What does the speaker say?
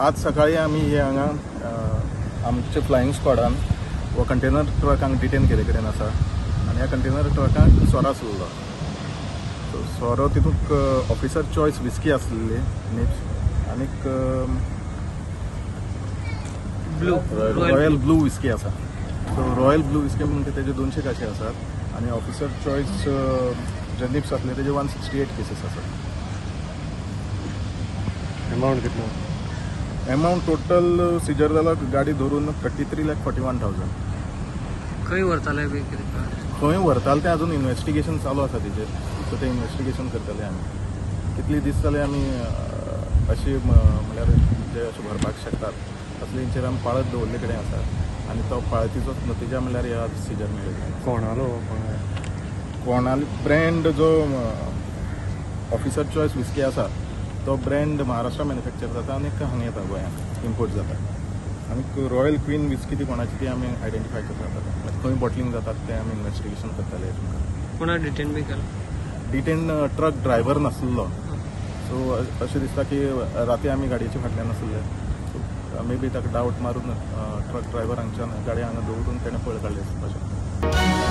आज सकाळी आमी हे हांगा आमचे फ्लायिंग स्क्वॉडान हो कंटेनर ट्रक हांगा डिटेन केले कडेन आसा आनी ह्या कंटेनर ट्रकाक सोरो आसलो. सो सोरो तितूंत ऑफिसर चॉयस विस्की आसलेली निप्स आनीक रॉयल ब्लू विस्की आसा. सो रॉयल ब्लू विस्की म्हणजे तेजे 200 काशे आसात आनी ऑफिसर चॉयस जे निप्स आसले तेजे 168 केसीस आसात. अमाउंट कितलो? अमाउंट टोटल सिजर जाला गाडी धरून 33,41,000. खंय व्हरताले बी कितें? खंय व्हरताले तें अजून इन्व्हेस्टिगेशन चालू आसा तेजेर. सो तें इन्व्हेस्टिगेशन करतले आमी. कितले दीस जाले आमी अशी म्हळ्यार जे अशें भरपाक शकतात असलेंचेर आमी पाळत दवरले कडेन आसा आनी तो पाळतीचोच नतिजा म्हळ्यार ह्या सिजर मेळ्ळी. कोणालो ब्रँड जो ऑफिसर चॉयस विस्की आसा तो ब्रँड महाराष्ट्रा मॅन्युफॅक्चर जाता आनी हांगा येता गोंयांत इम्पोर्ट जाता. आनी रॉयल क्वीन विस्की ती कोणाची ती आमी आयडेंटिफाय करतात. खंय बॉटलिंग जातात तें आमी इन्व्हेस्टिगेशन करतले. कोणा डिटेन बी केला? डिटेन ट्रक ड्रायव्हर नासलो. सो अशें दिसता की राती आमी गाडयेच्या फाटल्यान आसले. सो मे बी ताका डावट मारून ट्रक ड्रायव्हर हांगच्यान गाडी हांगा दवरून तेणें पळ काडली आसपाक शकता.